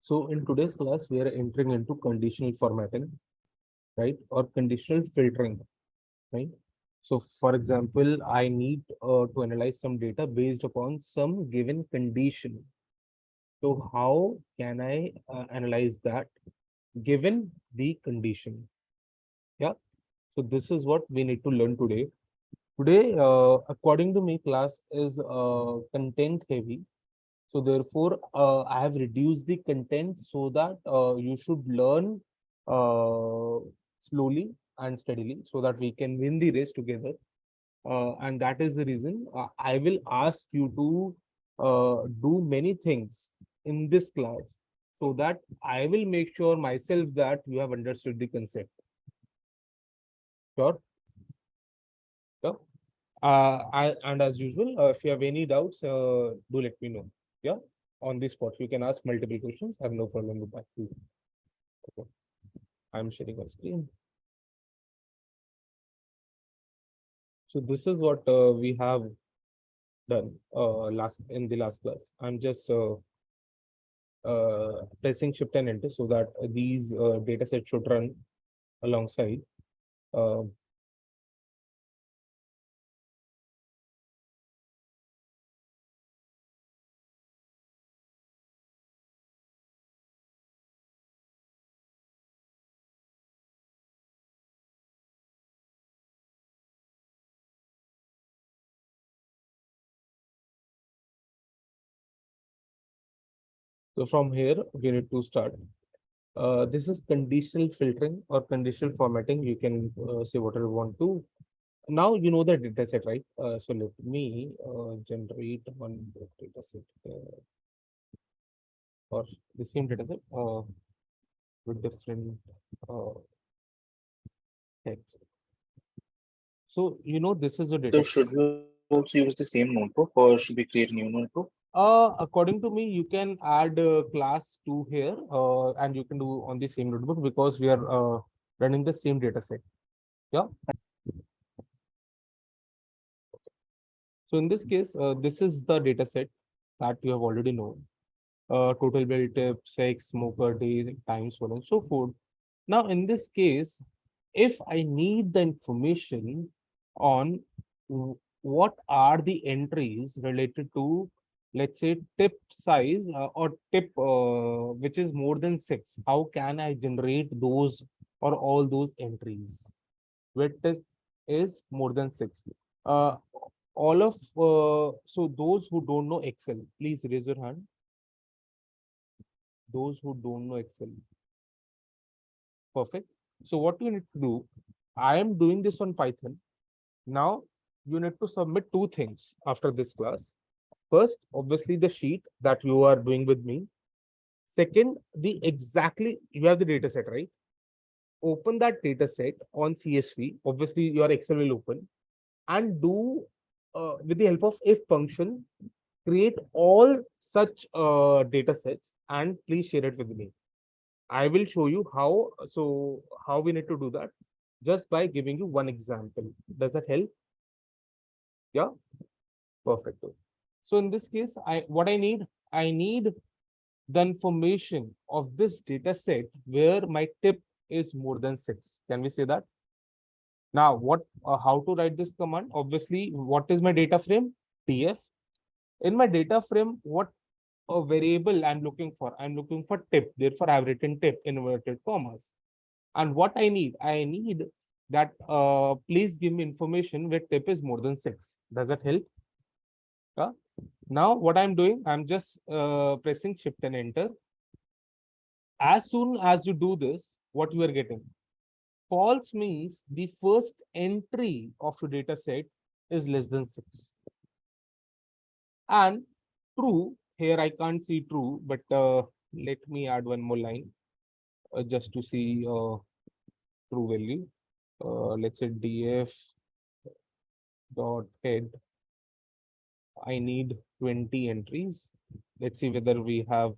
So in today's class, we are entering into conditional formatting, right? Or conditional filtering, right? So for example, I need to analyze some data based upon some given condition. So how can I analyze that given the condition? Yeah. So this is what we need to learn today. Today, according to me, class is content heavy. So therefore, I have reduced the content so that you should learn uh, slowly and steadily so that we can win the race together. And that is the reason I will ask you to do many things in this class so that I will make sure myself that you have understood the concept. Sure? Sure. And as usual, if you have any doubts, do let me know. Yeah, on the spot. You can ask multiple questions. I have no problem with that too. Okay. I'm sharing a screen. So this is what we have done last in the last class. I'm just pressing Shift and Enter so that these data sets should run alongside. Uh, so from here, we need to start. This is conditional filtering or conditional formatting. You can say whatever you want to. Now you know the data set, right? So let me generate one data set or the same data set with different uh, text. So you know this is a So data set. should we also use the same notebook or should we create a new notebook? According to me, you can add class 2 here and you can do on the same notebook because we are running the same data set. Yeah. So in this case, this is the data set that you have already known. Total bill tip, sex, smoker, day, time, so on and so forth. Now, in this case, if I need the information on what are the entries related to, let's say, tip size or tip which is more than 6, how can I generate those or all those entries where tip is more than 6? Uh, all of so those who don't know Excel, please raise your hand. Those who don't know Excel, perfect. So what you need to do, I am doing this on Python. Now you need to submit two things after this class. First, obviously the sheet that you are doing with me. Second, the exactly you have the data set, right? Open that data set on CSV. Obviously, your Excel will open and do with the help of if function, create all such data sets and please share it with me. I will show you how we need to do that just by giving you one example. Does that help? Yeah, perfect. So in this case, I need the information of this data set where my tip is more than 6. Can we say that? Now, how to write this command? Obviously, what is my data frame? TF. In my data frame, what a variable I'm looking for? I'm looking for tip. Therefore, I've written tip inverted commas. And what I need that please give me information where tip is more than 6. Does that help? Yeah. Now what I'm doing, I'm just pressing Shift and Enter. As soon as you do this, what you are getting? False means the first entry of your data set is less than 6. And true, here I can't see true, but let me add one more line just to see true value. Let's say df dot head. I need 20 entries. Let's see whether we have.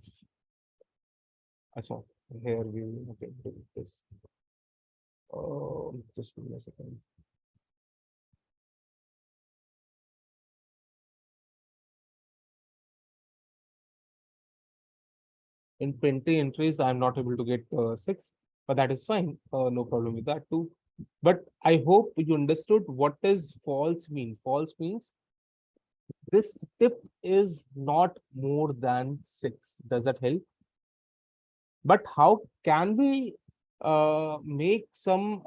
So here we okay do this. Just give me a second. In 20 entries, I'm not able to get 6, but that is fine. No problem with that too. But I hope you understood what does false mean. False means this tip is not more than 6. Does that help? But how can we make some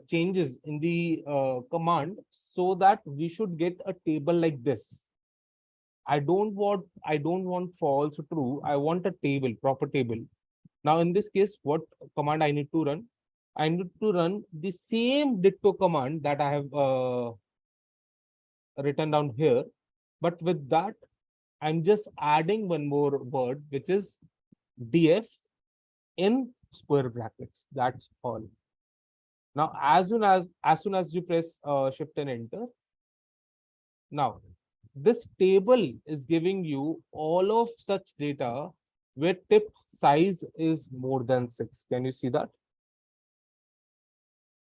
changes in the command so that we should get a table like this? I don't want false or true. I want a table, proper table. Now, in this case, what command I need to run? I need to run the same ditto command that I have written down here. But with that, I'm just adding one more word, which is df in square brackets. That's all. Now, as soon as you press shift and enter, now this table is giving you all of such data where tip size is more than 6. Can you see that?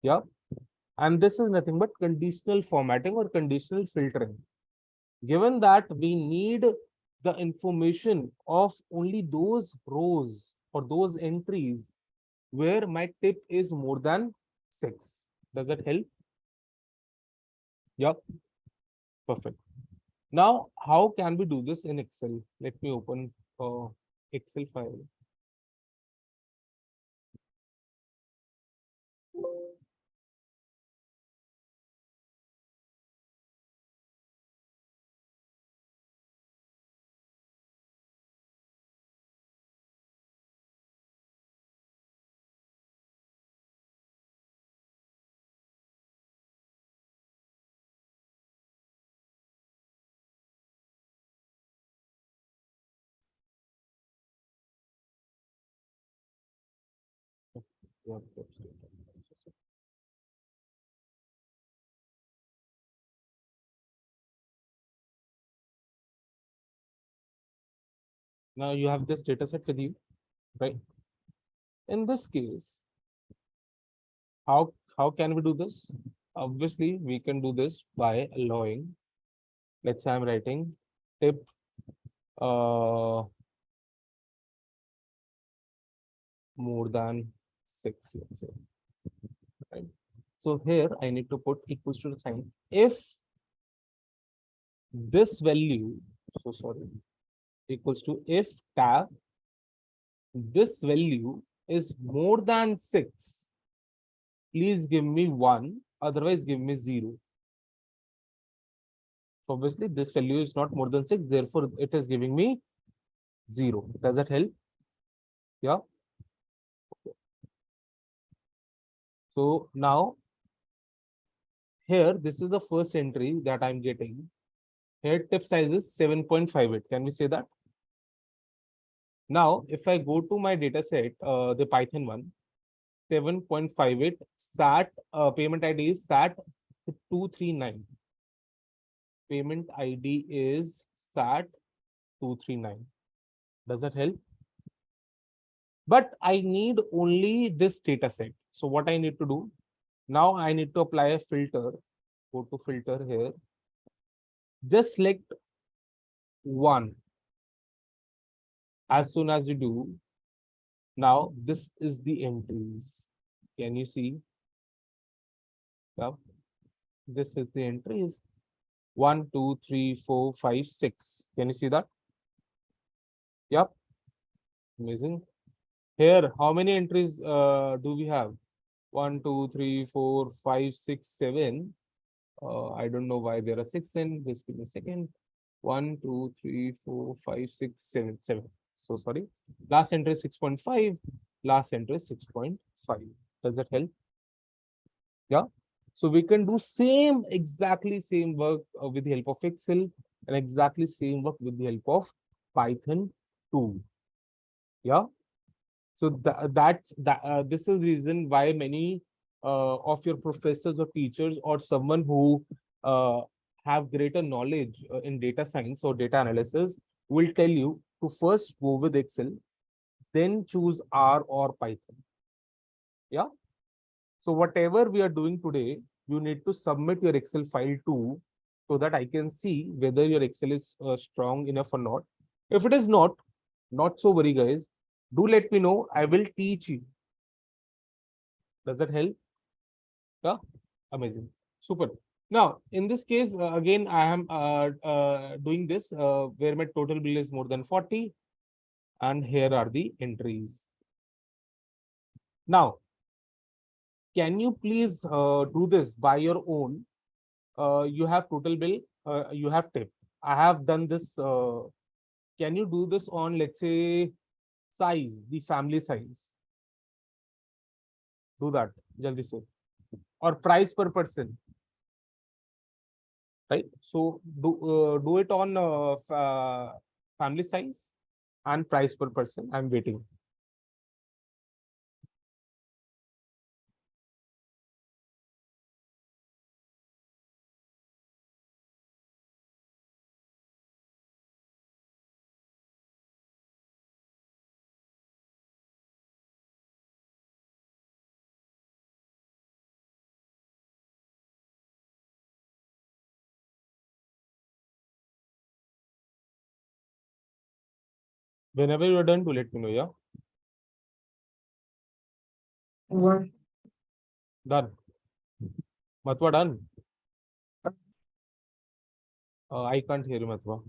Yeah. And this is nothing but conditional formatting or conditional filtering. Given that we need the information of only those rows or those entries where my tip is more than 6. Does that help? Yeah. Perfect. Now, how can we do this in Excel? Let me open Excel file. Yeah, now you have this data set with you, right? In this case, how can we do this? Obviously, we can do this by allowing. Let's say I'm writing tip more than 6, let's say, right? So here I need to put equals to the sign. If this value, so sorry, equals to if tab, this value is more than 6, please give me 1, otherwise give me 0. So obviously this value is not more than 6, therefore it is giving me 0. Does that help? Yeah. So now here, this is the first entry that I'm getting. Here tip size is 7.58. Can we say that? Now, if I go to my data set, the Python one, 7.58 SAT payment ID is SAT 239. Payment ID is SAT 239. Does that help? But I need only this data set. So what I need to do? Now I need to apply a filter. Go to filter here. Just select one. As soon as you do, now this is the entries. Can you see? Yeah. This is the entries. 1, 2, 3, 4, 5, 6. Can you see that? Yep. Amazing. Here, how many entries do we have? 1, 2, 3, 4, 5, 6, 7. I don't know why there are 6 then. Just give me a second. 1, 2, 3, 4, 5, 6, 7, 7. So sorry. Last entry is 6.5. Last entry is 6.5. Does that help? Yeah. So we can do exactly same work with the help of Excel and exactly same work with the help of Python 2. Yeah. So this is the reason why many of your professors or teachers or someone who uh, have greater knowledge in data science or data analysis will tell you to first go with Excel, then choose R or Python. Yeah. So whatever we are doing today, you need to submit your Excel file too, so that I can see whether your Excel is strong enough or not. If it is not, Not so worry, guys. Do let me know. I will teach you. Does that help? Yeah, amazing, super. Now, in this case, again, I am doing this where my total bill is more than 40, and here are the entries. Now, can you please do this by your own? You have total bill, you have tip. I have done this. Can you do this on, let's say, size, the family size? Do that, jaldi se. Or price per person, right? So do it on family size and price per person. I'm waiting. Whenever you're done, to let me know. Yeah, One. done. Matwa done. I can't hear you, Matwa.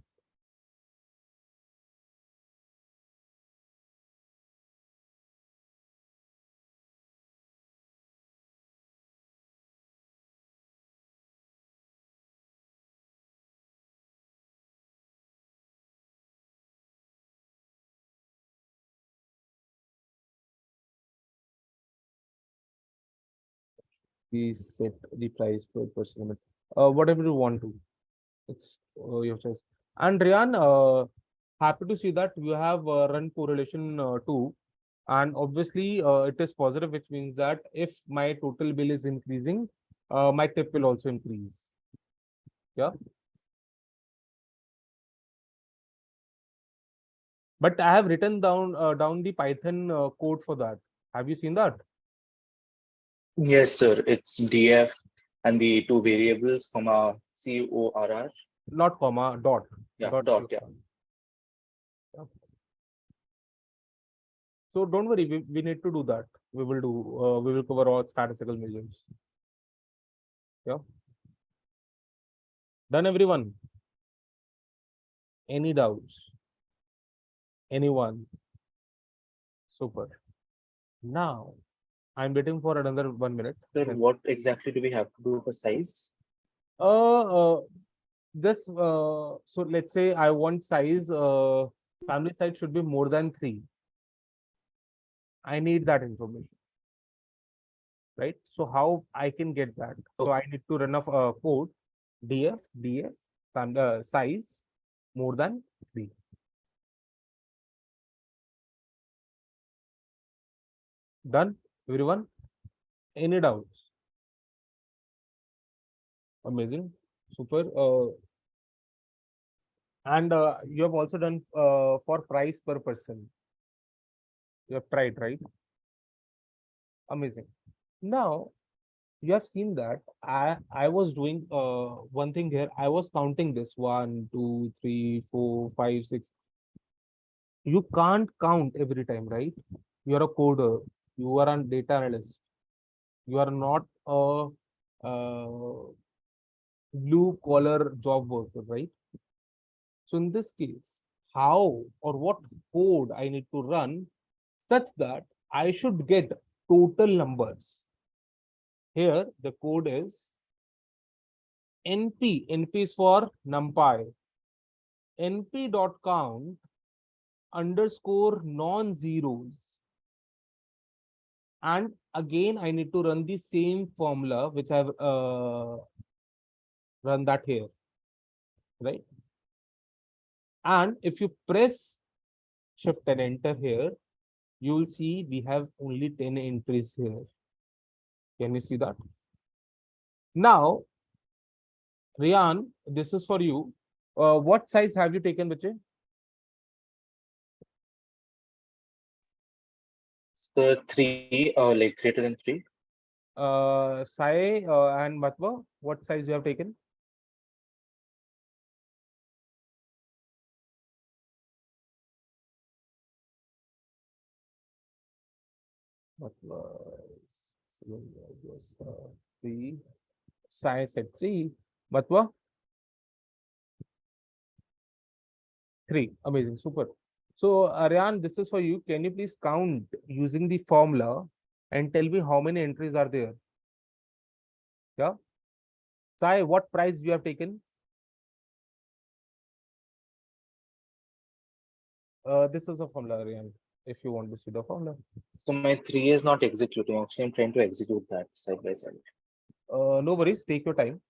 We set the price per person limit. Whatever you want to. It's your choice. And Rian, happy to see that you have run correlation too. And obviously, it is positive, which means that if my total bill is increasing, my tip will also increase. Yeah. But I have written down the Python code for that. Have you seen that? Yes, sir. It's df and the two variables, comma CORR. Not comma, dot. Yeah, Dot. dot. Yeah. Yeah. So don't worry, we need to do that. We will do. We will cover all statistical measures. Yeah. Done, everyone. Any doubts? Anyone? Super. Now, I'm waiting for another 1 minute. Sir, Then, what exactly do we have to do for size? uh, just so let's say I want size. Family size should be more than 3. I need that information, right? So how I can get that? So I need to run a code df size more than 3. Done, everyone? Any doubts? Amazing, super. And you have also done for price per person. You have tried, right? Amazing. Now you have seen that I was doing one thing here. I was counting this 1, 2, 3, 4, 5, 6. You can't count every time, right? You are a coder. You are a data analyst. You are not a blue collar job worker, right? So in this case, how or what code I need to run such that I should get total numbers. Here, the code is NP. NP is for NumPy. NP.count underscore non-zeros. And again, I need to run the same formula which I've run that here, right? And if you press Shift and Enter here, you will see we have only 10 entries here. Can you see that? Now, Rian, this is for you. What size have you taken, Bache? So 3, like greater than 3. Sai and Matwa, what size you have taken? What was yes, 3. Science at 3. Matwa? 3. Amazing. Super. So, Aryan, this is for you. Can you please count using the formula and tell me how many entries are there? Yeah. Sai, what price you have taken? This is a formula, Aryan, if you want to see the formula. So my 3 is not executing. Actually, I'm trying to execute that side by side. No worries. Take your time.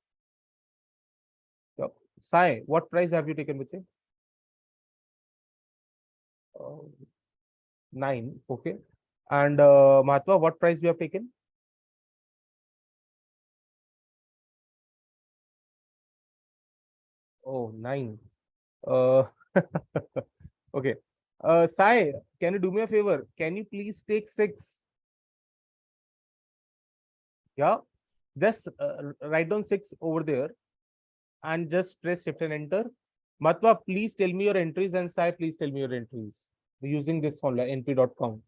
Yeah. Sai, what price have you taken, Bache? 9. Okay. And Mahatma, what price you have taken? Oh, 9. Uh, okay. Sai, can you do me a favor? Can you please take 6? Yeah. Just write down 6 over there and just press shift and enter. Matwa, please tell me your entries, and Sai, please tell me your entries using this formula np.count.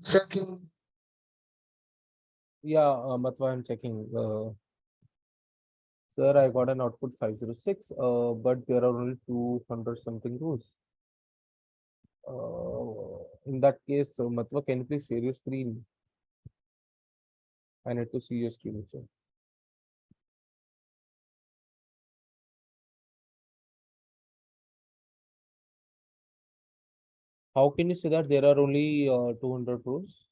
Checking. Yeah, Matwa, I'm checking. Sir, I got an output 506, but there are only 200 something rows. In that case, Matwa, can you please share your screen? I need to see your screen. Sir. How can you say that there are only 200 rows?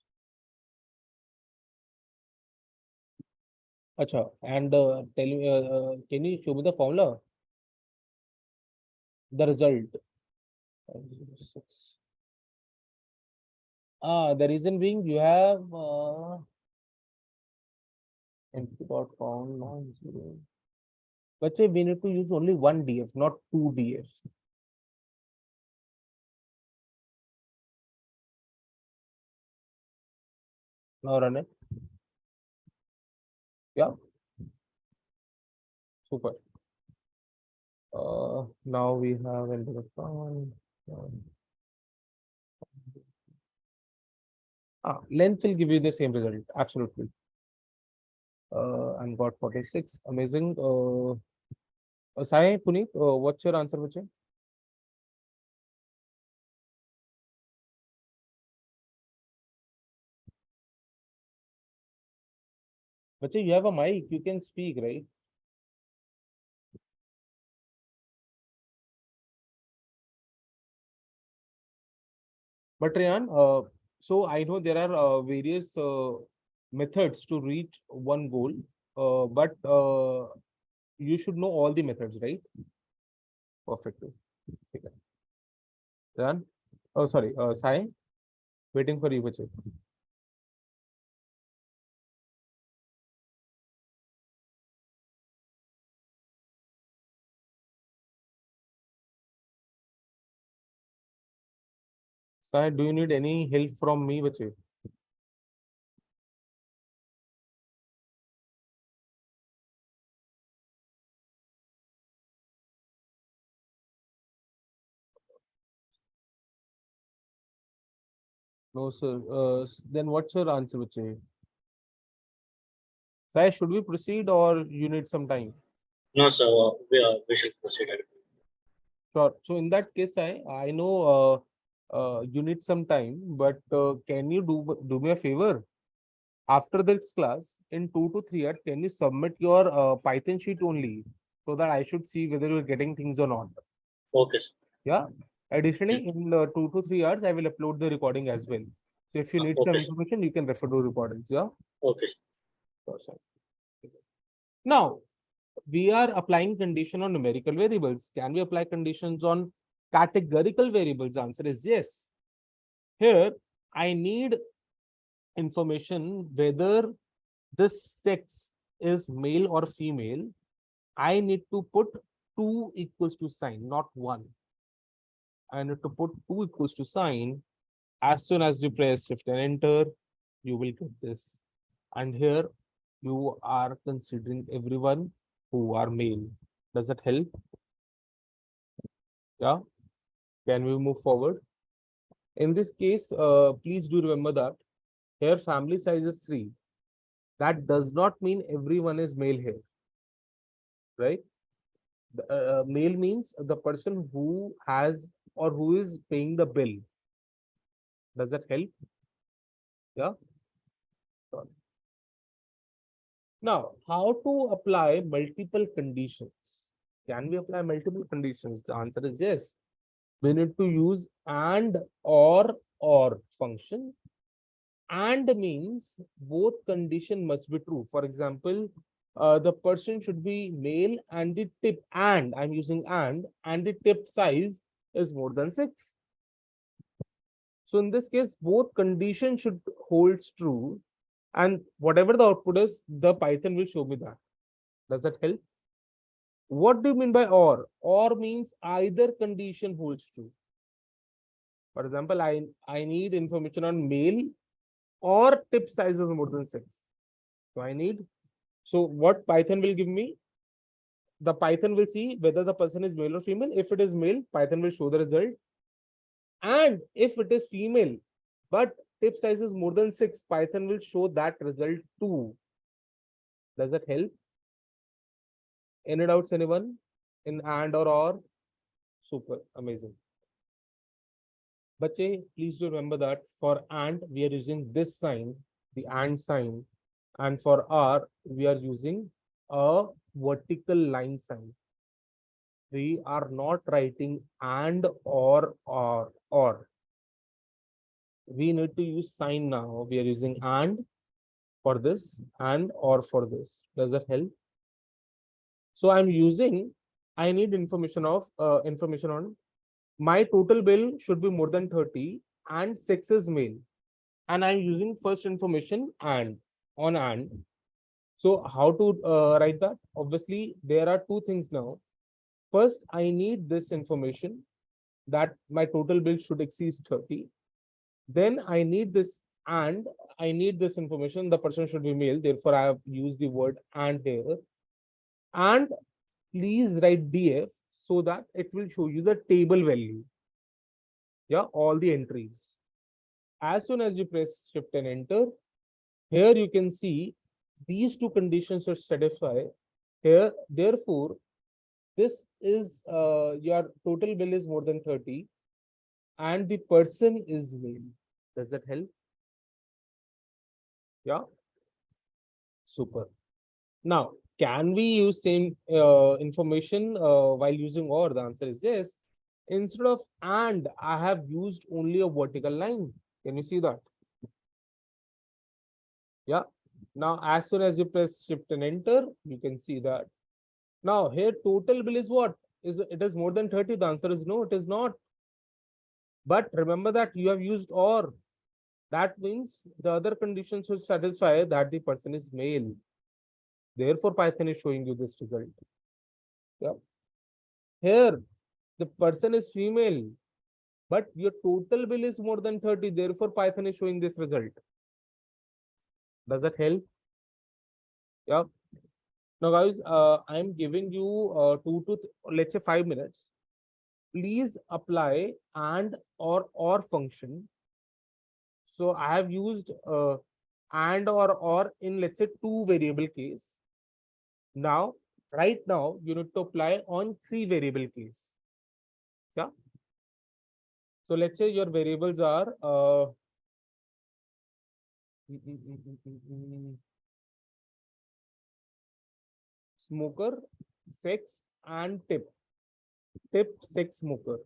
Acha, and tell me, can you show me the formula? The result. 506. The reason being you have np.count 90. But say we need to use only one DF, not two DFs. Now run it. Yeah. Super. Now we have np.count. Length will give you the same result. Absolutely. And got 46. Amazing. Sai, Puneet, what's your answer, Vijay? Vijay, you have a mic. You can speak, right? But Rayan, so I know there are various methods to reach one goal, but you should know all the methods, right? Perfect. Okay. Rayan, oh sorry, Sai, waiting for you, Vijay. Sai, do you need any help from me, Vijay? No, sir. Then what's your answer, Vijay? Sai, should we proceed or you need some time? No, sir. We should proceed. Sure. So in that case, I know you need some time, but can you do me a favor? After this class, in 2 to 3 hours, can you submit your Python sheet only? so that I should see whether you're getting things or not. Okay, sir. Yeah. Additionally, in 2 to 3 hours, I will upload the recording as well. So if you need some Okay, sir. information, you can refer to recordings. Yeah. Okay, sir. Sure, sir. Now, we are applying condition on numerical variables. Can we apply conditions on categorical variables? The answer is yes. Here, I need information whether this sex is male or female. I need to put 2 equals to sign, not 1. I need to put 2 equals to sign. As soon as you press shift and enter, you will get this. And here you are considering everyone who are male. Does that help? Yeah. Can we move forward? In this case, please do remember that here family size is 3. That does not mean everyone is male here, right? Male means the person who has or who is paying the bill. Does that help? Yeah. Sorry. Now, how to apply multiple conditions? Can we apply multiple conditions? The answer is yes. We need to use and or function. And means both condition must be true. For example, the person should be male and the tip and I'm using and the tip size is more than 6. So in this case, both conditions should holds true, and whatever the output is, the Python will show me that. Does that help? What do you mean by or? Or means either condition holds true. For example, I need information on male or tip size is more than 6. So what Python will give me? The Python will see whether the person is male or female. If it is male, Python will show the result. And if it is female, but tip size is more than 6, Python will show that result too. Does that help? Any doubts, anyone? In and or? Super, amazing. Bache, please do remember that for and, we are using this sign, the and sign. And for R, we are using a vertical line sign. We are not writing and or. We need to use sign now. We are using and for this and or for this. Does that help? So I'm using, I need information on my total bill should be more than 30 and 6 is male. And I'm using first information and on and. So how to write that? Obviously, there are 2 things now. First, I need this information that my total bill should exceed 30. Then I need this and I need this information, the person should be male. Therefore, I have used the word and here. And please write df so that it will show you the table value. Yeah, all the entries. As soon as you press shift and enter, here you can see these 2 conditions are satisfied. Here, therefore, this is your total bill is more than 30 and the person is male. Does that help? Yeah. Super. Now, can we use same information while using or? The answer is yes. Instead of and, I have used only a vertical line. Can you see that? Yeah. Now, as soon as you press shift and enter, you can see that. Now, here total bill is what? It is more than 30? The answer is no, it is not. But remember that you have used or. That means the other conditions should satisfy that the person is male. Therefore, Python is showing you this result. Yeah. Here, the person is female, but your total bill is more than 30. Therefore, Python is showing this result. Does that help? Yeah. Now, guys, I'm giving you let's say 5 minutes. Please apply and or function. So I have used and or in let's say 2 variable case. Now, right now, you need to apply on 3 variable case. Yeah. So let's say your variables are smoker sex, and tip. Tip, sex, smoker.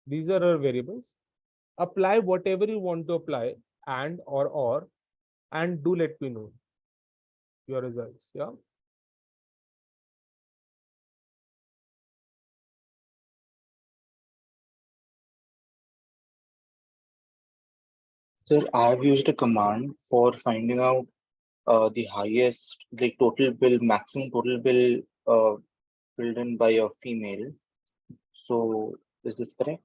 These are our variables. Apply whatever you want to apply, and or, and do let me know your results. Yeah. Sir, I have used a command for finding out the highest, the total bill, maximum total bill filled in by a female. So is this correct?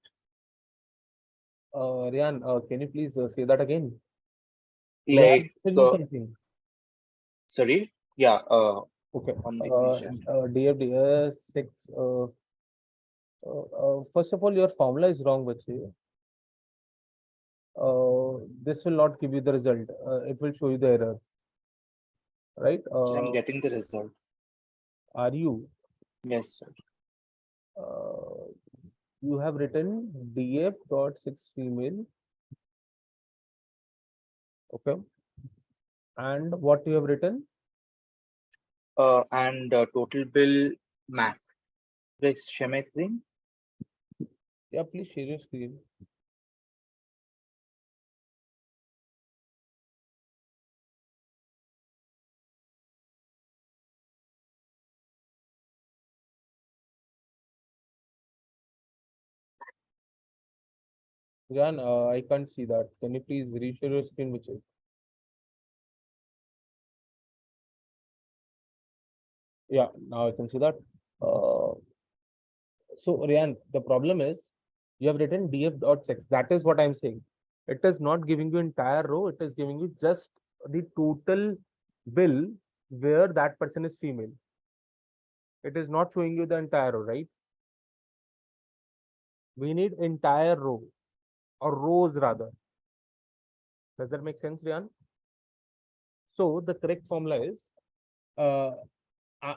Ryan, can you please say that again? You have Like, sent me something. sorry, yeah, Okay. on the question. DFDS 6. First of all, your formula is wrong, Bache. This will not give you the result. It will show you the error. Right? I'm getting the result. Are you? Yes, sir. You have written DF dot 6 female. Okay. And what you have written? And total bill max. Please share my screen. Yeah, please share your screen. Jan, I can't see that. Can you please reshare your screen, which is? Yeah, now I can see that. So Ryan, the problem is you have written df dot sex. That is what I'm saying. It is not giving you entire row. It is giving you just the total bill where that person is female. It is not showing you the entire row, right? We need entire row or rows rather. Does that make sense, Ryan? So the correct formula is uh, uh,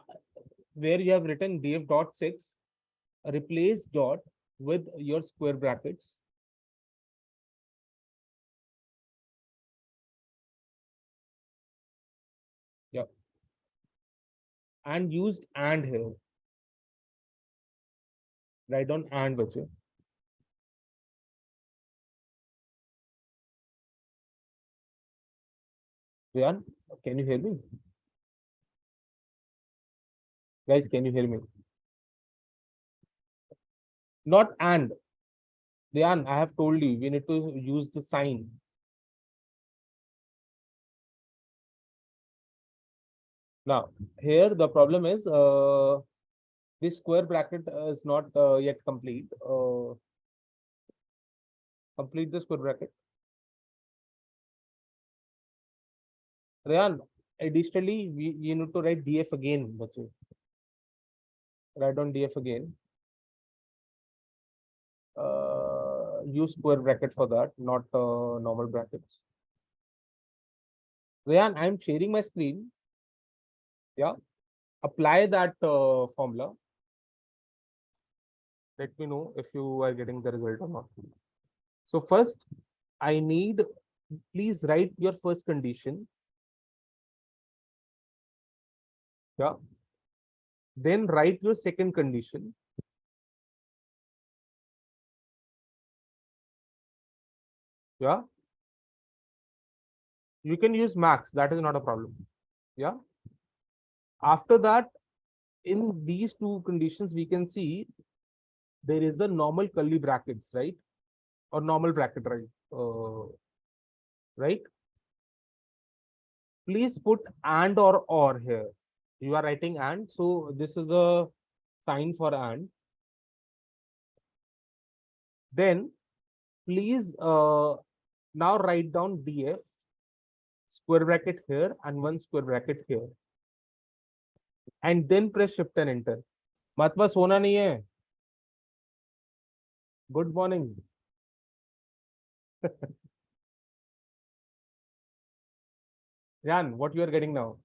where you have written df dot 6, replace dot with your square brackets. Yeah. And used and here. Write down and bache. Ryan, can you hear me? Guys, can you hear me? Not and. Ryan, I have told you, we need to use the sign. Now, here the problem is this square bracket is not yet complete. Complete the square bracket. Ryan, additionally, you need to write df again. Bache. Write down df again. Use square bracket for that, not normal brackets. Ryan, I'm sharing my screen. Yeah. Apply that formula. Let me know if you are getting the result or not. So first, I need, please write your first condition. Yeah. Then write your second condition. Yeah. You can use max, that is not a problem. Yeah. After that, in these two conditions, we can see there is the normal curly brackets, right? Or normal bracket, right? Right? Please put and or here. You are writing and, so this is a sign for and. Then please now write down df square bracket here and one square bracket here, and then press shift and enter. Matva sona nahi hai. Good morning. Jan, what you are getting now?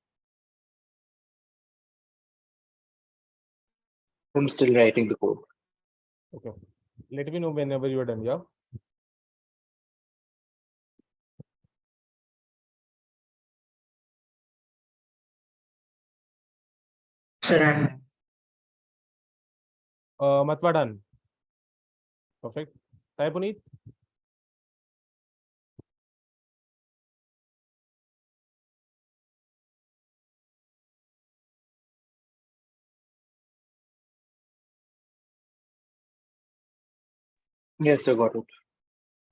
I'm still writing the code. Okay. Let me know whenever you are done. Yeah. Sir, I'm Matwa done. Perfect. Try Puneet. Yes, I got it.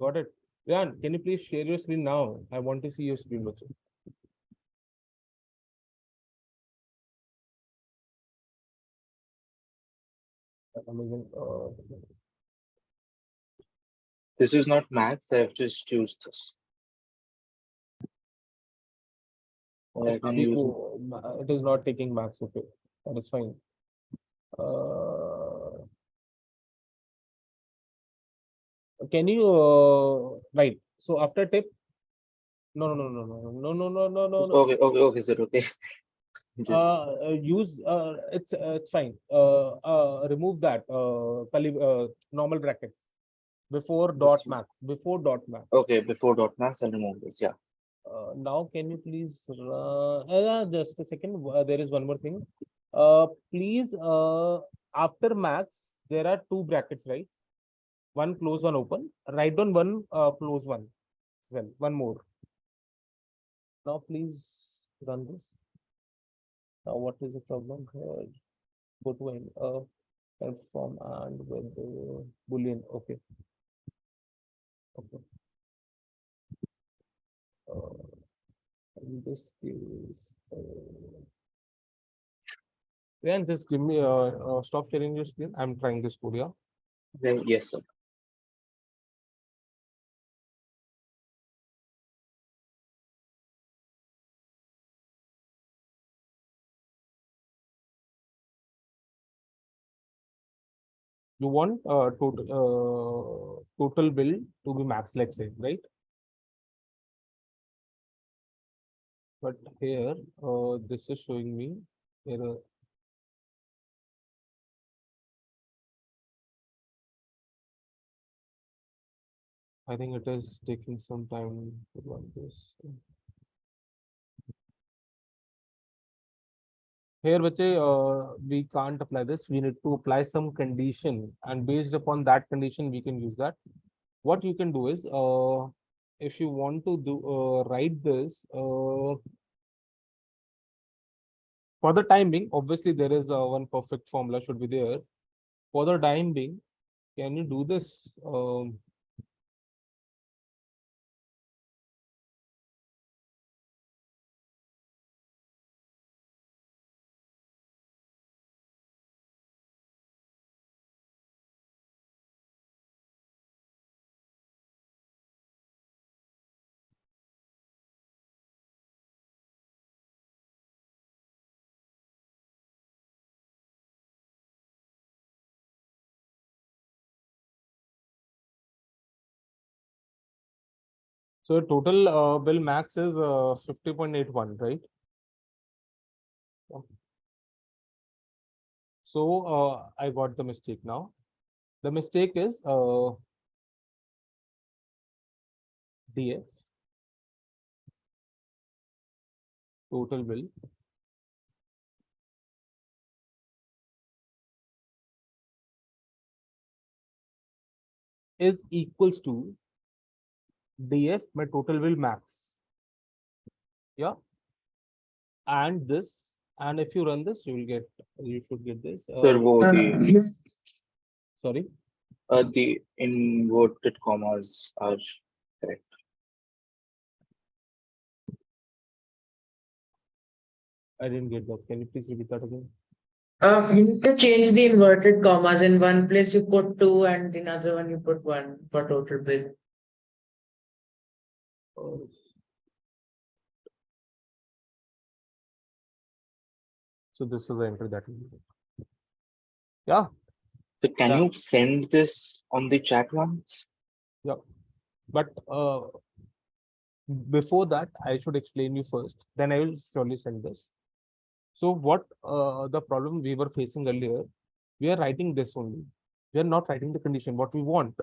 Got it. Ryan, can you please share your screen now? I want to see your screen also. Amazing. This is not max. I've just used this. Or I can use it. It is not taking max. Okay, that is fine. Can you right? So after tip, no, no, no, no, no, no, no, no, no, no. Okay, okay, sir. Okay. Just Use it's fine. Remove that normal bracket before dot this. max. Before dot max. Okay, before dot max, I'll remove this. Yeah. Now can you please just a second? There is one more thing. Please after max there are two brackets, right? One close, one open. Write down one close one. Well, one more. Now please run this. Now what is the problem here? Go to an transform and with the boolean. Okay. Okay. In this case, Ryan, just give me stop sharing your screen. I'm trying this code, yeah. Okay, yes, sir. You want total bill to be max, let's say, right? But here, this is showing me error. I think it is taking some time to run this. Here, we can't apply this. We need to apply some condition, and based upon that condition, we can use that. What you can do is, if you want to do write this for the time being, obviously there is one perfect formula should be there. For the time being, can you do this? So total bill max is 50.81, right? So I got the mistake now. The mistake is DF total bill is equals to DF my total bill max. Yeah. And this, and if you run this, you should get this. Sir, Sorry. the inverted commas are correct. I didn't get that. Can you please repeat that again? You need to change the inverted commas. In one place you put 2 and in other one you put 1 for total bill. So this is the entry that we did. Yeah. So can Yeah. you send this on the chat once? But before that, I should explain you first. Then I will surely send this. So what the problem we were facing earlier, we are writing this only. We are not writing the condition, what we want.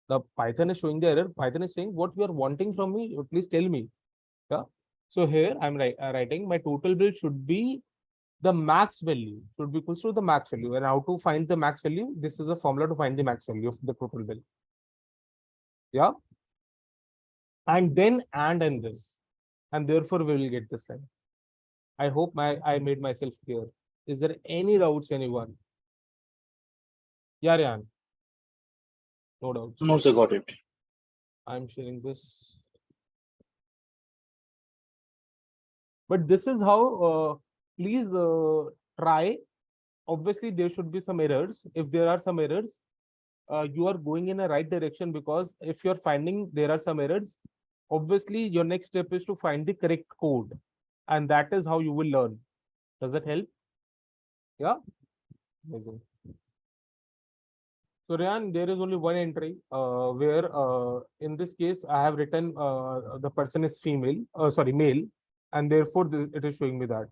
The Python is showing the error. Python is saying what you are wanting from me, please tell me. Yeah. So here I'm writing my total bill should be the max value should be equals to the max value. And how to find the max value? This is a formula to find the max value of the total bill. Yeah. And then and this. And therefore we will get this line. I hope I made myself clear. Is there any doubts, anyone? Yeah, Ryan. No doubts. No, sir, got it. I'm sharing this. But this is how, please try. Obviously, there should be some errors. If there are some errors, you are going in a right direction, because if you're finding there are some errors, obviously your next step is to find the correct code. And that is how you will learn. Does that help? Yeah. Amazing. So Ryan, there is only one entry where in this case I have written the person is female, sorry, male, and therefore it is showing me that.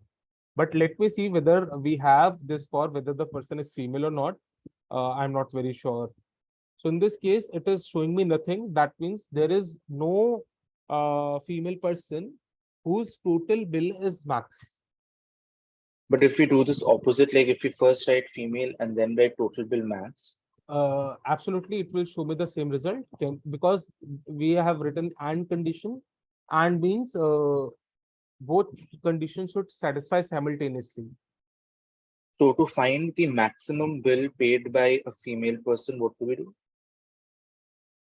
But let me see whether we have this for whether the person is female or not. I'm not very sure. So in this case, it is showing me nothing. That means there is no female person whose total bill is max. But if we do this opposite, like if we first write female and then write total bill max, Absolutely, it will show me the same result because we have written and condition, and means both conditions should satisfy simultaneously. so to find the maximum bill paid by a female person, what do we do?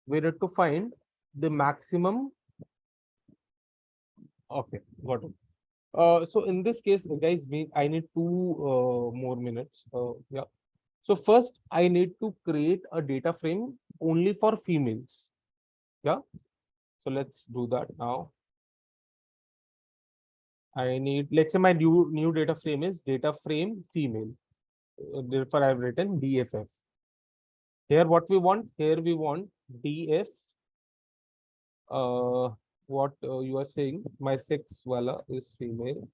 We need to find the maximum. Okay, got it. So in this case, guys, I need 2 more minutes. Yeah. So first, I need to create a data frame only for females. Yeah. So let's do that now. I need, let's say my new data frame is data frame female. Therefore, I've written DFF. Here, what we want? Here we want DF. What you are saying? My sex wala is female.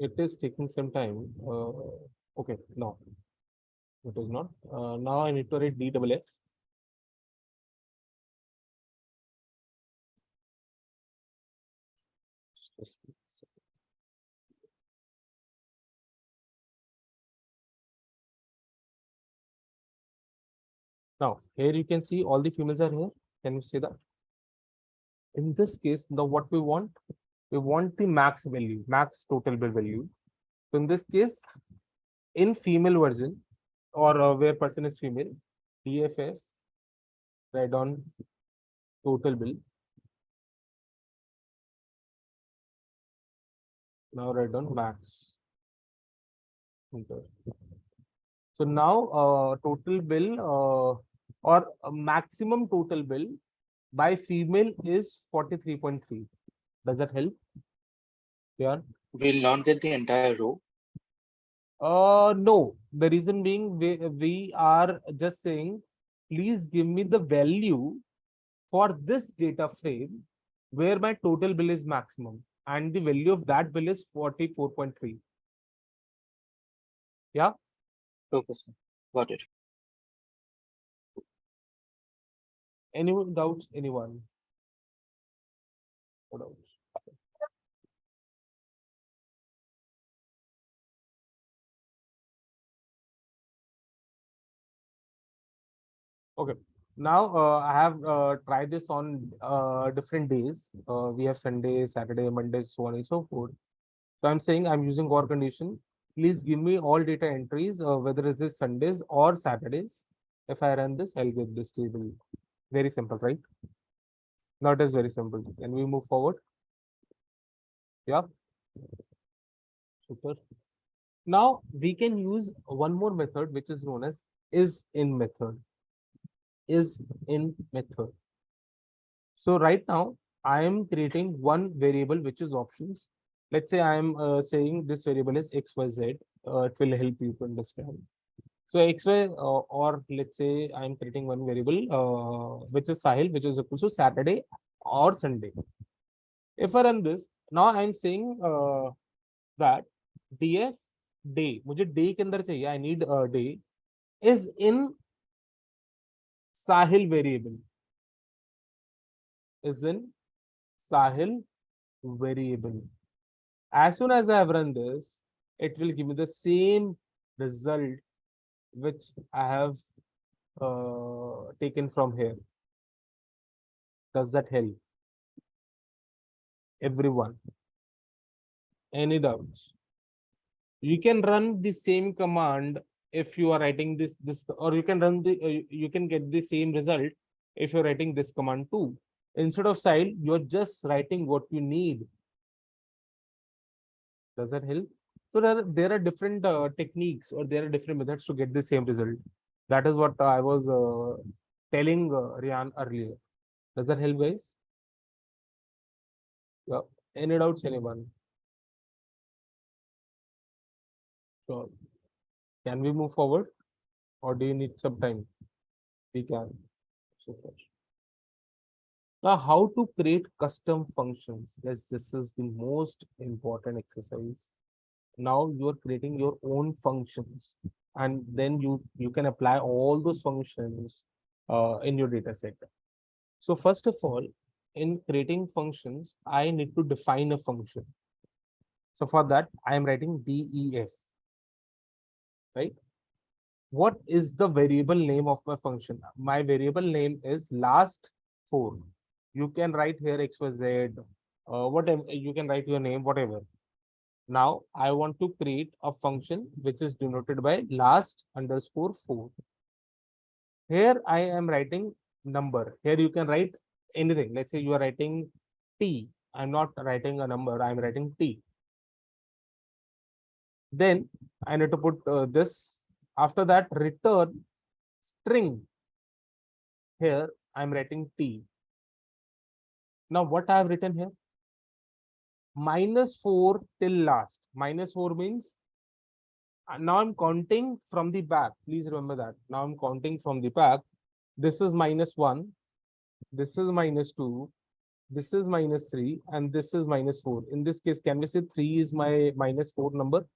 It is taking some time. Okay, no, it is not. Now I need to write DFF. Just a second. Now, here you can see all the females are here. Can you see that? In this case, now what we want the max value, max total bill value. So in this case, in female version, or where person is female, DFS, write down total bill. Now write down max. Enter. So now total bill or maximum total bill by female is 43.3. Does that help? Yeah. We'll not get the entire row. No. The reason being we are just saying, please give me the value for this data frame where my total bill is maximum, and the value of that bill is 44.3. Yeah. Okay, sir. Got it. Any doubts? Anyone? No doubts. Okay. Now I have tried this on different days. We have Sunday, Saturday, Monday, so on and so forth. So I'm saying I'm using OR condition. Please give me all data entries, whether it is Sundays or Saturdays. If I run this, I'll get this table. Very simple, right? Now it is very simple. Can we move forward? Yeah. Super. Now we can use one more method, which is known as is-in method. Is-in method. So right now I am creating one variable, which is options. Let's say I am saying this variable is XYZ. It will help you to understand. So XY or let's say I'm creating one variable which is Sahil, which is equal to Saturday or Sunday. If I run this, now I'm saying that df day, मुझे day के अंदर चाहिए, I need day is in Sahil variable, is in Sahil variable. As soon as I have run this, it will give me the same result which I have taken from here. Does that help? Everyone? Any doubts? You can run the same command if you are writing this, or you can run the, you can get the same result if you're writing this command too. Instead of Sahil, you're just writing what you need. Does that help? So there are different techniques, or there are different methods to get the same result. That is what I was telling Rian earlier. Does that help, guys? Yeah. Any doubts, anyone? Sure. Can we move forward, or do you need some time? We can. Super. Now, how to create custom functions? Yes, this is the most important exercise. Now you are creating your own functions, and then you can apply all those functions in your data set. So first of all, in creating functions, I need to define a function. So for that, I am writing def, right? What is the variable name of my function? My variable name is last 4. You can write here XYZ, whatever, you can write your name, whatever. Now I want to create a function which is denoted by last underscore 4. Here I am writing number. Here you can write anything. Let's say you are writing T. I'm not writing a number, I'm writing T. Then I need to put this. After that, return string. Here I'm writing T. Now what I have written here? -4 till last. -4 means now I'm counting from the back. Please remember that. Now I'm counting from the back. This is -1. This is -2. This is -3. And this is -4. In this case, can we say 3 is my -4 number?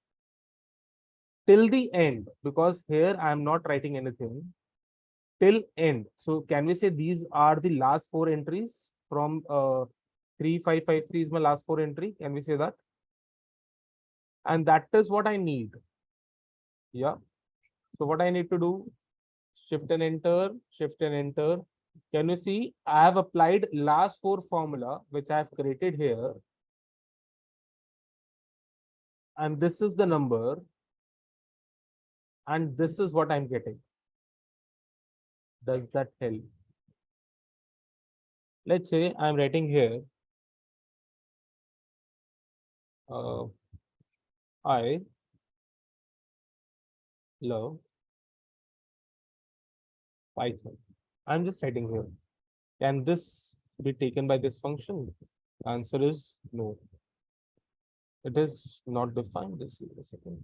Till the end, because here I am not writing anything. Till end. So can we say these are the last 4 entries from 3553 is my last 4 entry? Can we say that? And that is what I need. Yeah. So what I need to do? Shift and enter, shift and enter. Can you see? I have applied last 4 formula, which I have created here. And this is the number. And this is what I'm getting. Does that help? Let's say I'm writing here. I love Python. I'm just writing here. Can this be taken by this function? Answer is no. It is not defined. This is a second.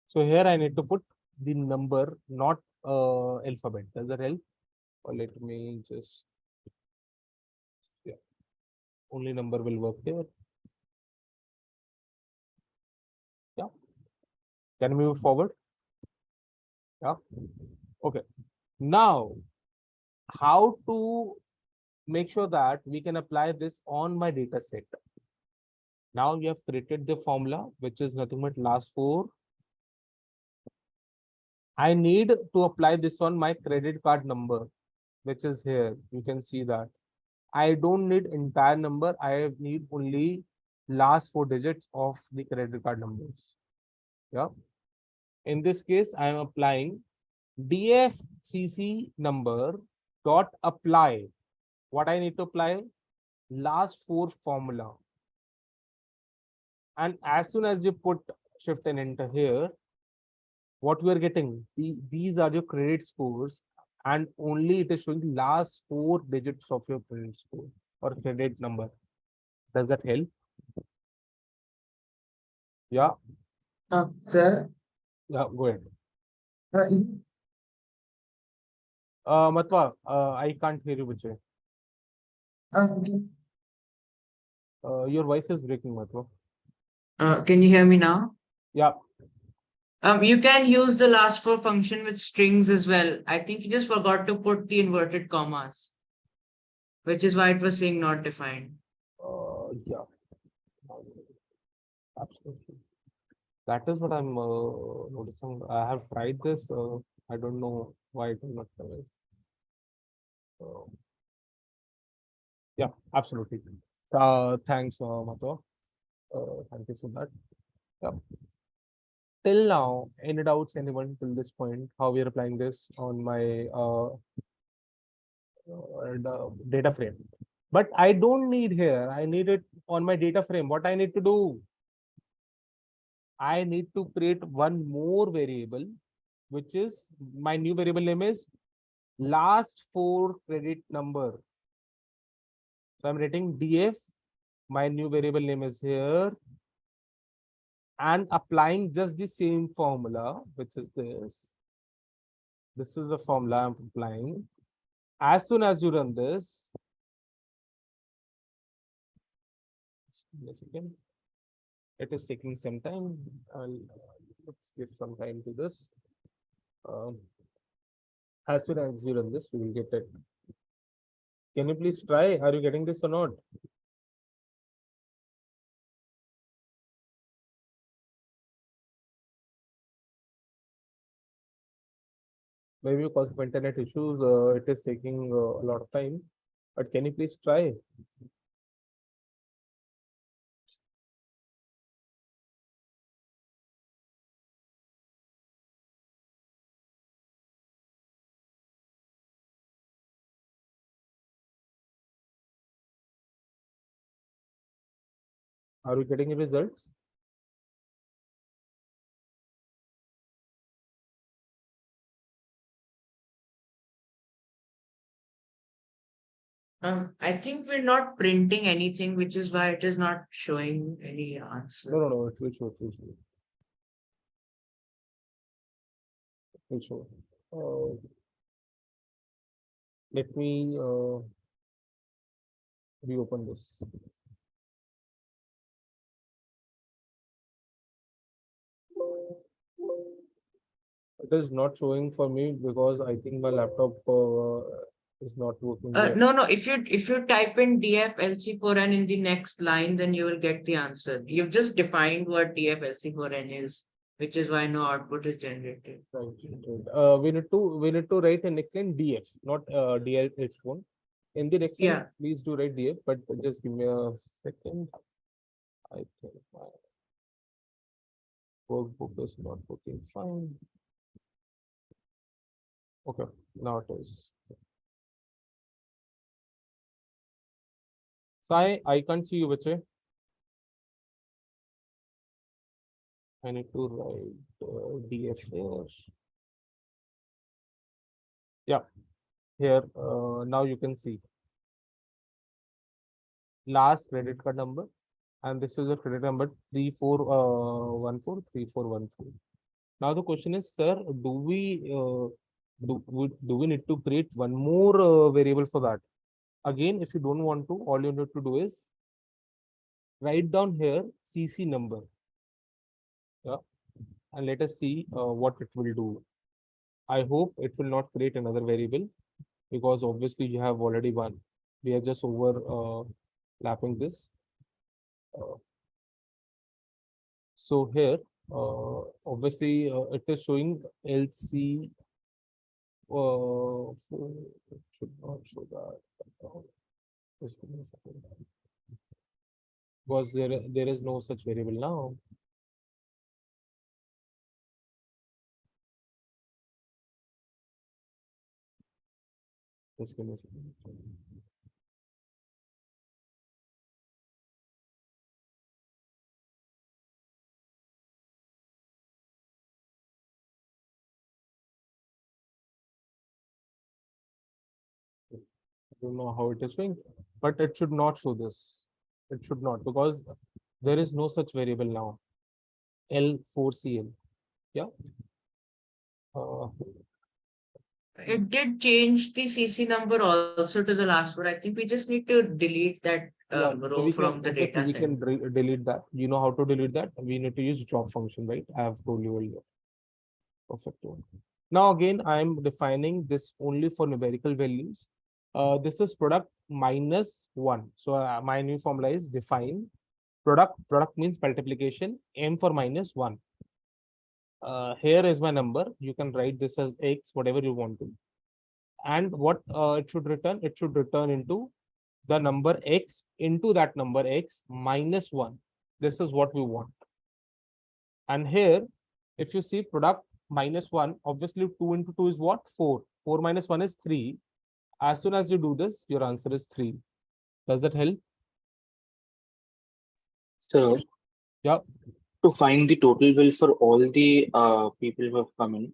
So here I need to put the number, not alphabet. Does that help? Or let me just, yeah, only number will work here. Yeah. Can we move forward? Yeah. Okay. Now, how to make sure that we can apply this on my data set? Now you have created the formula, which is nothing but last 4. I need to apply this on my credit card number, which is here. You can see that. I don't need entire number. I need only last 4 digits of the credit card numbers. Yeah. In this case, I am applying dfcc number dot apply. What I need to apply? Last 4 formula. And as soon as you put shift and enter here, what we are getting? These are your credit scores, and only it is showing the last 4 digits of your credit score or credit number. Does that help? Yeah. Sir, Yeah, go ahead. Matwa, I can't hear you, Vijay. Okay. Your voice is breaking, Matwa. Can you hear me now? Yeah, You can use the last four function with strings as well. I think you just forgot to put the inverted commas, which is why it was saying not defined. yeah, absolutely. That is what I'm noticing. I have tried this. I don't know why it is not coming. Uh, yeah, absolutely. Thanks, Matwa. Thank you for that. Yeah. Till now, any doubts, anyone till this point, how we are applying this on my data frame? But I don't need here. I need it on my data frame. What I need to do? I need to create one more variable, which is my new variable name is last four credit number. So I'm writing df. My new variable name is here. And applying just the same formula, which is this. This is the formula I'm applying. As soon as you run this, just give me a second. It is taking some time. Let's give some time to this. As soon as you run this, we will get it. Can you please try? Are you getting this or not? Maybe because of internet issues, it is taking a lot of time. But can you please try? Are you getting results? I think we're not printing anything, which is why it is not showing any answer. No. It will show. It will show. It will show. Let me reopen this. It is not showing for me because I think my laptop is not working well. No. If you type in DFLC4N in the next line, then you will get the answer. You've just defined what DFLC4N is, which is why no output is generated. Right. We need to write a next line DF, not DL phone. In the next line, Yeah. please do write DF, but just give me a second. I think my workbook is not working fine. Okay, now it is. Sai, I can't see you, Vijay. I need to write DF here. Yeah, here now you can see last credit card number, and this is a credit number 34143414. Now the question is, sir, do we need to create one more variable for that? Again, if you don't want to, all you need to do is write down here CC number. Yeah, and let us see what it will do. I hope it will not create another variable because obviously you have already one. We are just over lapping this. So here, obviously, it is showing LC. Should not show that. Just give me a second. Because there is no such variable now. Just give me a second. I don't know how it is showing, but it should not show this. It should not, because there is no such variable now. L4CL. Yeah. It did change the CC number also to the last word. I think we just need to delete that Yeah, so row we from the obviously data we set. can delete that. You know how to delete that? We need to use drop function, right? I have told you earlier. Perfect. Now again, I am defining this only for numerical values. This is product minus 1. So my new formula is define product. Product means multiplication. M for minus 1. Here is my number. You can write this as X, whatever you want to. And what it should return? It should return into the number X into that number X minus 1. This is what we want. And here, if you see product minus 1, obviously 2 into 2 is what? 4. 4 minus 1 is 3. As soon as you do this, your answer is 3. Does that help? Sir, Yeah. to find the total bill for all the people who have come in,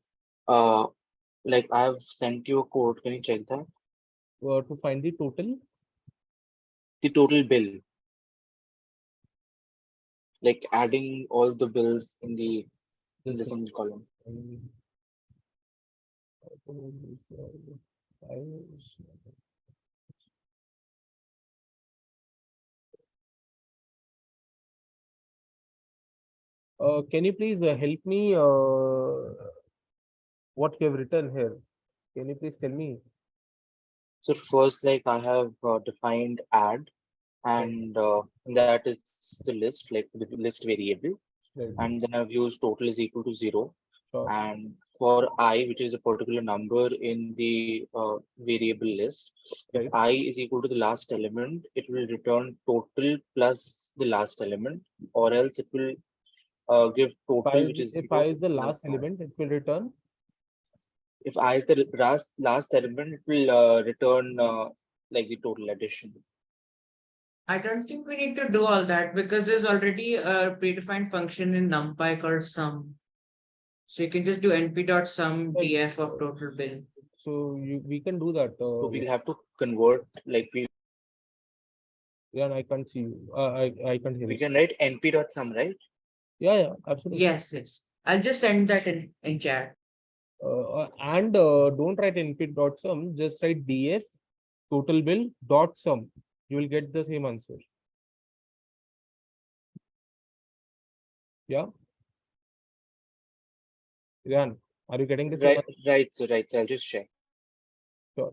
like I have sent you a code. Can you check that? To find the total. The total bill, like adding all the bills in the Just single column. Can you please help me what you have written here? Can you please tell me? So first, like I have defined add, and that is the list, like the list variable, Right. and then I've used total is equal to 0. Sure. And for I, which is a particular number in the variable list, if Right. I is equal to the last element, it will return total plus the last element, or else it will give total, which is If I 0 is the plus last that. element, it will return. If I is the last element, it will return like the total addition. I don't think we need to do all that because there's already a predefined function in NumPy called sum. So you can just do np.sum Right. df of total bill. So we can do that. So we'll have to convert, like Yeah, I can't see you. I can't hear we you. can write np.sum, right? Yeah, absolutely. Yes. I'll just send that in chat. And don't write np.sum, just write df total bill dot sum. You will get the same answer. Yeah. Rian, are you getting the same Right, answer? right, so right. So I'll just check. Sure.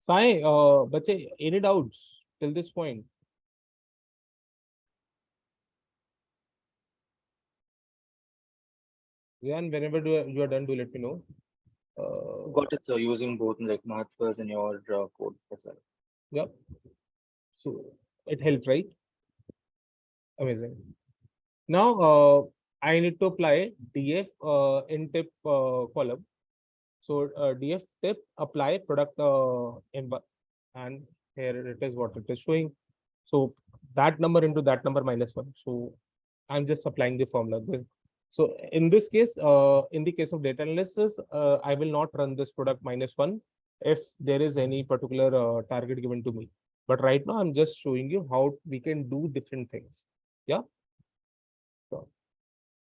Sai, bache, any doubts till this point? Rian, whenever you are done, do let me know. Got it. So using both like Mahathwas in your code as well. Yep. So it helps, right? Amazing. Now I need to apply df in tip column. So df tip apply product m1, and here it is what it is showing. So that number into that number minus 1. So I'm just applying the formula. So in this case, in the case of data analysis, I will not run this product minus 1 if there is any particular target given to me. But right now, I'm just showing you how we can do different things. Yeah. So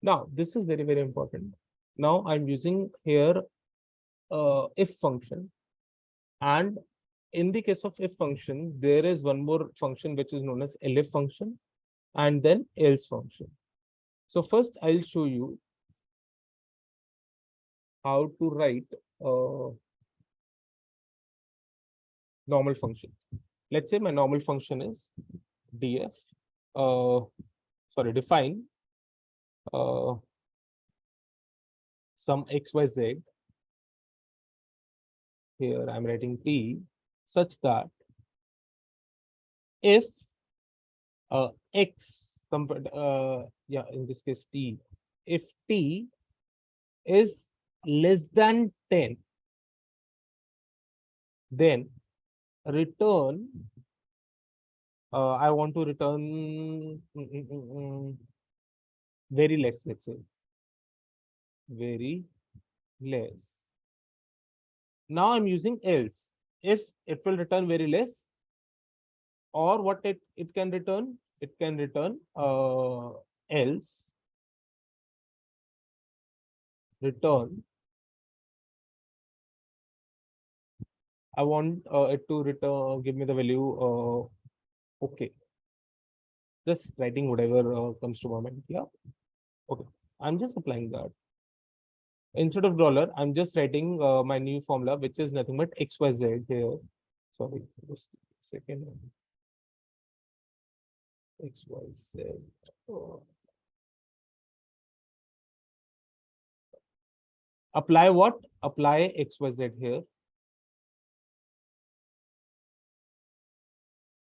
now this is very, very important. Now I'm using here if function, and in the case of if function, there is one more function which is known as elif function, and then else function. So first I'll show you how to write normal function. Let's say my normal function is df, define some xyz. Here I'm writing t such that if x in this case t, if t is less than 10, then return I want to return very less, let's say very less. Now I'm using else. If it will return very less, or what it can return it can return else return. I want it to return, give me the value. Okay. Just writing whatever comes to my mind. Yeah. Okay. I'm just applying that. Instead of dollar, I'm just writing my new formula, which is nothing but XYZ here. Sorry, just a second. XYZ. Oh. Apply what? Apply XYZ here.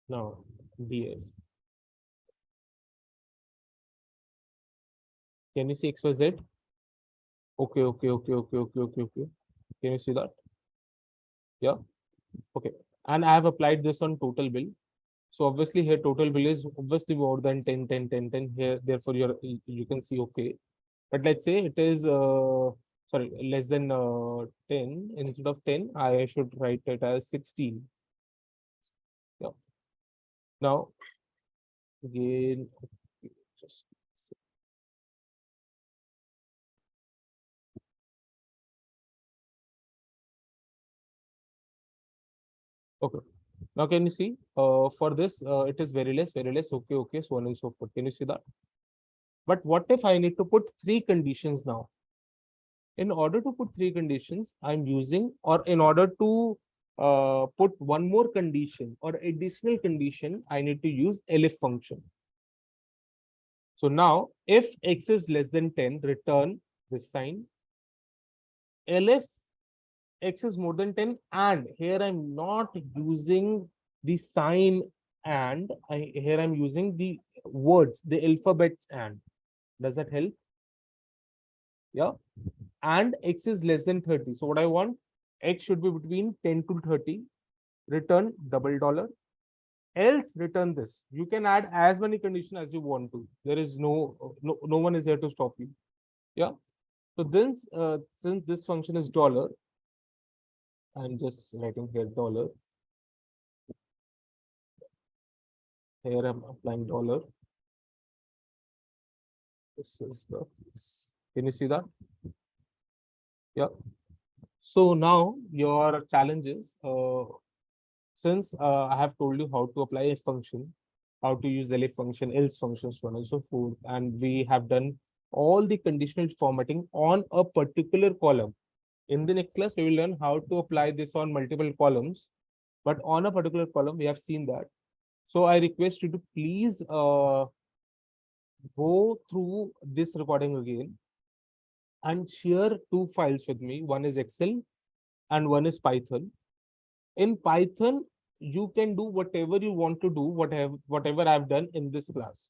Now, DF. Can you see XYZ? Okay, okay, okay, okay, okay, okay, okay. Can you see that? Yeah. Okay. And I have applied this on total bill. So obviously here total bill is obviously more than 10, 10, 10, 10 here. Therefore, you can see okay. But let's say it is sorry, less than 10. Instead of 10, I should write it as 16. Yeah. Now again, just okay. Now can you see for this it is very less, okay, okay, so on and so forth. Can you see that? But what if I need to put three conditions now? In order to put three conditions, I'm using, or in order to put one more condition or additional condition, I need to use elif function. So now if x is less than 10, return this sign. Elif x is more than 10, and here I'm not using the sign and here I'm using the words, the alphabets and. Does that help? Yeah. And x is less than 30. So what I want, x should be between 10 to 30. Return $. Else return this. You can add as many conditions as you want to. There is no one is here to stop you. Yeah. So then since this function is $, I'm just writing here $. Here I'm applying $. This is the, can you see that? Yeah. So now your challenge is since I have told you how to apply a function, how to use elif function, else functions, so on and so forth, and we have done all the conditional formatting on a particular column. In the next class, we will learn how to apply this on multiple columns, but on a particular column, we have seen that. So I request you to please go through this recording again and share two files with me. One is Excel and one is Python. In Python, you can do whatever you want to do, whatever I've done in this class,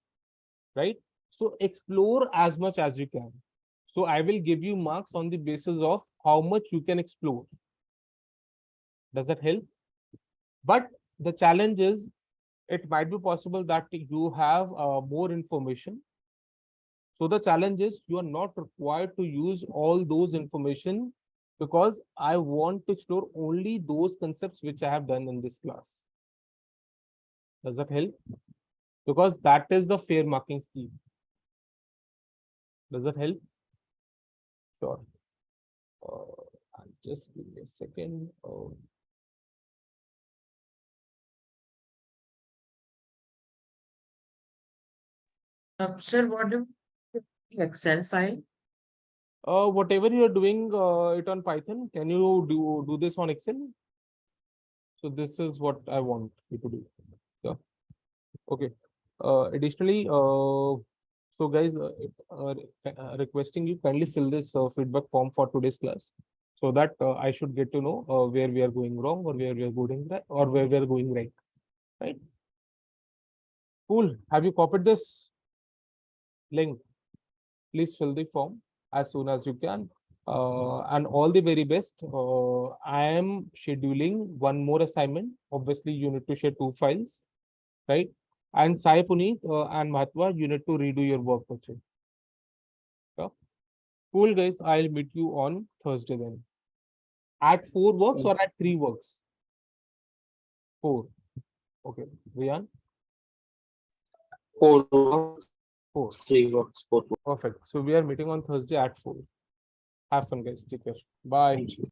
right? So explore as much as you can. So I will give you marks on the basis of how much you can explore. Does that help? But the challenge is, it might be possible that you have more information. So the challenge is you are not required to use all those information because I want to explore only those concepts which I have done in this class. Does that help? Because that is the fair marking scheme. Does that help? Sure. Just give me a second. Sir, what do Excel file? Whatever you are doing it on Python, can you do this on Excel? So this is what I want you to do. Yeah. Okay. Additionally, so guys, requesting you kindly fill this feedback form for today's class, so that I should get to know where we are going wrong or where we are going right or where we are going right. Right. Cool. Have you copied this link? Please fill the form as soon as you can. And all the very best. I am scheduling one more assignment. Obviously, you need to share two files, right? And Sai Puneet and Mahatma, you need to redo your work also. Yeah. Cool, guys. I'll meet you on Thursday then. At 4 works or at 3 works? 4. Okay. Rian? 4 works, 4. 3 works, 4 works. Perfect. So we are meeting on Thursday at 4. Have fun, guys. Take care. Bye. Thank you.